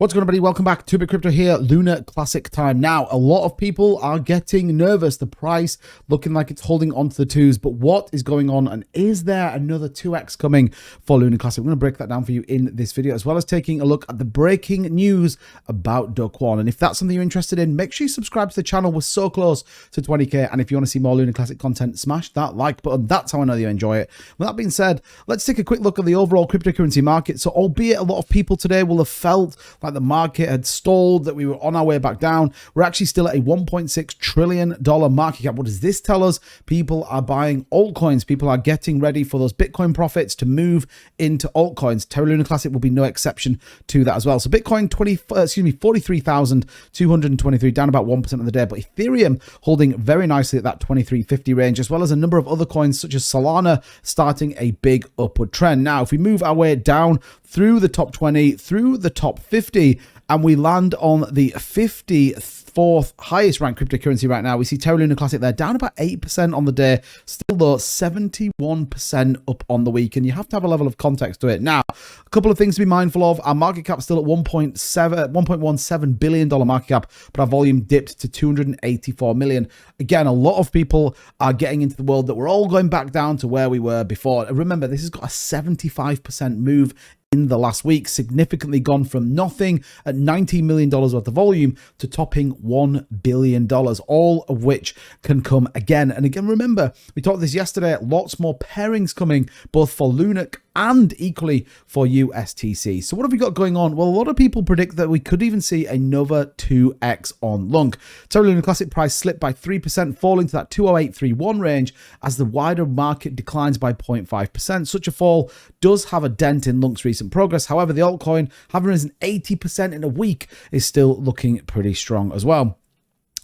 What's going on, everybody? Welcome back to Bit Crypto here. Luna Classic time. Now, a lot of people are getting nervous. The price looking like it's holding onto the twos, but what is going on? And is there another 2x coming for Luna Classic? I'm going to break that down for you in this video, as well as taking a look at the breaking news about Duan. And if that's something you're interested in, make sure you subscribe to the channel. We're so close to 20k. And if you want to see more Luna Classic content, smash that like button. That's how I know you enjoy it. With that being said, let's take a quick look at the overall cryptocurrency market. So albeit a lot of people today will have felt like the market had stalled, that we were on our way back down, we're actually still at a $1.6 trillion market cap. What does this tell us? People are buying altcoins. People are getting ready for those Bitcoin profits to move into altcoins. Terraluna Classic will be no exception to that as well. So Bitcoin 43,223, down about 1% of the day, but Ethereum holding very nicely at that 2350 range, as well as a number of other coins such as Solana starting a big upward trend. Now, if we move our way down through the top 20, through the top 50, and we land on the 54th highest ranked cryptocurrency right now, we see Terraluna Classic there down about 8% on the day, still though 71% up on the week, and you have to have a level of context to it. Now, a couple of things to be mindful of. Our market cap still at $1.17 billion market cap, but our volume dipped to 284 million. Again, a lot of people are getting into the world that we're all going back down to where we were before. Remember, this has got a 75% move in the last week, significantly gone from nothing at $19 million worth of volume to topping $1 billion, all of which can come again. And again, remember, we talked this yesterday, lots more pairings coming, both for Luna and equally for USTC. So what have we got going on? Well, a lot of people predict that we could even see another 2x on Lunk. Terraluna Classic price slipped by 3%, falling to that 208.31 range as the wider market declines by 0.5%. Such a fall does have a dent in Lunk's recent progress. However, the altcoin, having risen 80% in a week, is still looking pretty strong as well.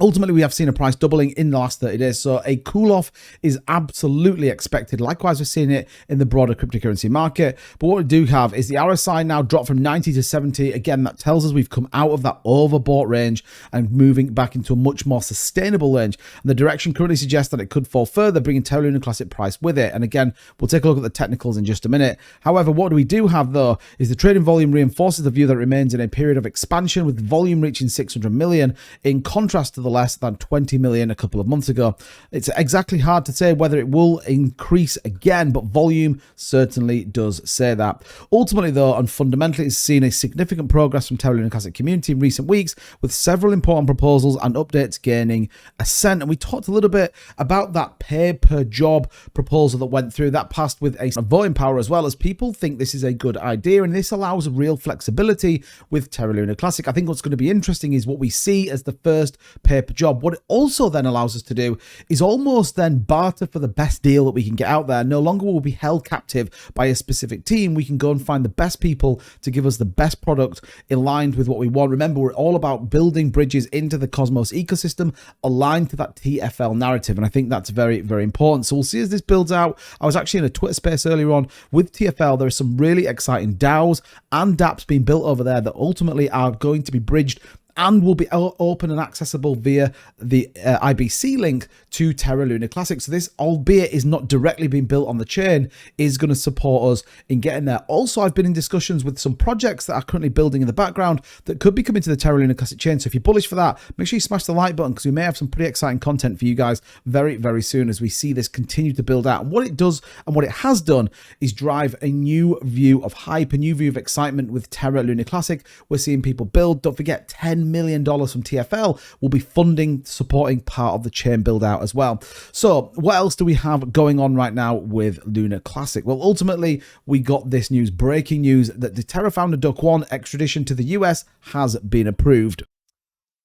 Ultimately, we have seen a price doubling in the last 30 days, so a cool-off is absolutely expected. Likewise, we're seeing it in the broader cryptocurrency market. But what we do have is the RSI now dropped from 90 to 70. Again, that tells us we've come out of that overbought range and moving back into a much more sustainable range. And the direction currently suggests that it could fall further, bringing Terraluna Classic price with it. And again, we'll take a look at the technicals in just a minute. However, what we do have, though, is the trading volume reinforces the view that it remains in a period of expansion, with volume reaching 600 million, in contrast to the less than 20 million a couple of months ago. It's exactly hard to say whether it will increase again, but volume certainly does say that. Ultimately, though, and fundamentally, it's seen a significant progress from Terraluna Classic community in recent weeks, with several important proposals and updates gaining assent. And we talked a little bit about that pay per job proposal that went through. That passed with a voting power, as well as people think this is a good idea, and this allows real flexibility with Terraluna Classic. I think what's going to be interesting is what we see as the first pay per job. What it also then allows us to do is almost then barter for the best deal that we can get out there. No longer will we be held captive by a specific team. We can go and find the best people to give us the best product aligned with what we want. Remember, we're all about building bridges into the Cosmos ecosystem aligned to that TFL narrative, and I think that's very, very important. So we'll see as this builds out. I was actually in a Twitter space earlier on with TFL. There are some really exciting DAOs and dApps being built over there that ultimately are going to be bridged and will be open and accessible via the IBC link to Terraluna Classic. So this, albeit is not directly being built on the chain, is going to support us in getting there. Also, I've been in discussions with some projects that are currently building in the background that could be coming to the Terraluna Classic chain. So if you're bullish for that, make sure you smash the like button, because we may have some pretty exciting content for you guys very, very soon as we see this continue to build out. And what it does and what it has done is drive a new view of hype, a new view of excitement with Terraluna Classic. We're seeing people build. Don't forget, $10 million from TFL will be funding, supporting part of the chain build out as well. So what else do we have going on right now with Luna Classic? Well, ultimately, we got this news, breaking news, that the Terra founder Duan extradition to the US has been approved.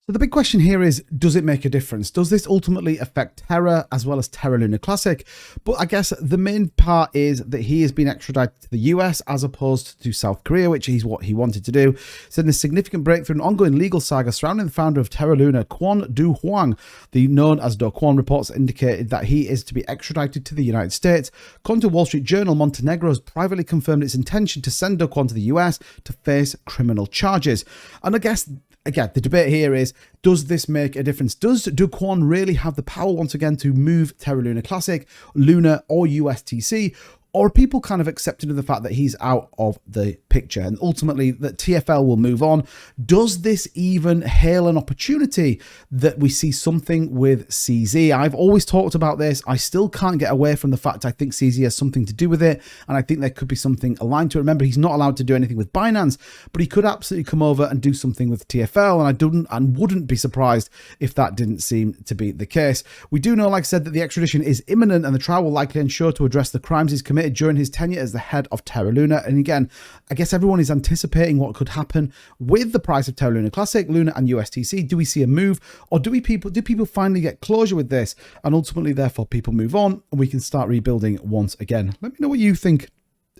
So the big question here is, does it make a difference? Does this ultimately affect Terra as well as Terraluna Classic? But I guess the main part is that he has been extradited to the US as opposed to South Korea, which is what he wanted to do. So in a significant breakthrough, an ongoing legal saga surrounding the founder of Terraluna, Duan, the known as Duan, reports indicated that he is to be extradited to the United States. According to Wall Street Journal, Montenegro has privately confirmed its intention to send Duan to the US to face criminal charges. And I guess, again, the debate here is, does this make a difference? Does Duan really have the power once again to move Terraluna Classic, Luna, or USTC? Or are people kind of accepting of the fact that he's out of the picture and ultimately that TFL will move on? Does this even hail an opportunity that we see something with CZ? I've always talked about this. I still can't get away from the fact I think CZ has something to do with it, and I think there could be something aligned to it. Remember, he's not allowed to do anything with Binance, but he could absolutely come over and do something with TFL, and I wouldn't be surprised if that didn't seem to be the case. We do know, like I said, that the extradition is imminent and the trial will likely ensure to address the crimes he's committed during his tenure as the head of TerraLuna. And again, I guess everyone is anticipating what could happen with the price of TerraLuna Classic, Luna, and USTC. Do we see a move, or do people finally get closure with this, and ultimately, therefore, people move on and we can start rebuilding once again? Let me know what you think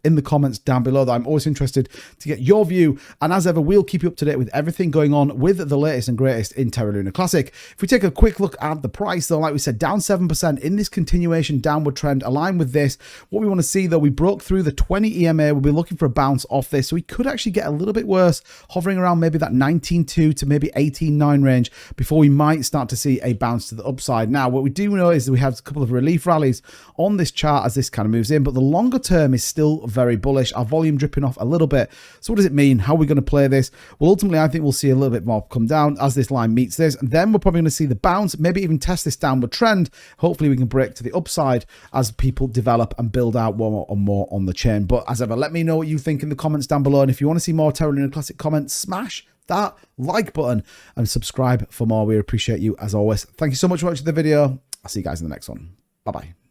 in the comments down below. That I'm always interested to get your view, and as ever, we'll keep you up to date with everything going on with the latest and greatest in TerraLuna Classic. If we take a quick look at the price, though, like we said, down 7% in this continuation downward trend. Aligned with this, what we want to see, though, we broke through the 20 EMA. We'll be looking for a bounce off this, so we could actually get a little bit worse, hovering around maybe that 19.2 to maybe 18.9 range before we might start to see a bounce to the upside. Now, what we do know is that we have a couple of relief rallies on this chart as this kind of moves in, but the longer term is still very bullish. Our volume dripping off a little bit. So what does it mean? How are we going to play this? Well, ultimately, I think we'll see a little bit more come down as this line meets this, and then we're probably going to see the bounce, maybe even test this downward trend. Hopefully we can break to the upside as people develop and build out more and more on the chain. But as ever, let me know what you think in the comments down below, and if you want to see more TerraLuna Classic comments, smash that like button and subscribe for more. We appreciate you as always. Thank you so much for watching the video. I'll see you guys in the next one. Bye bye.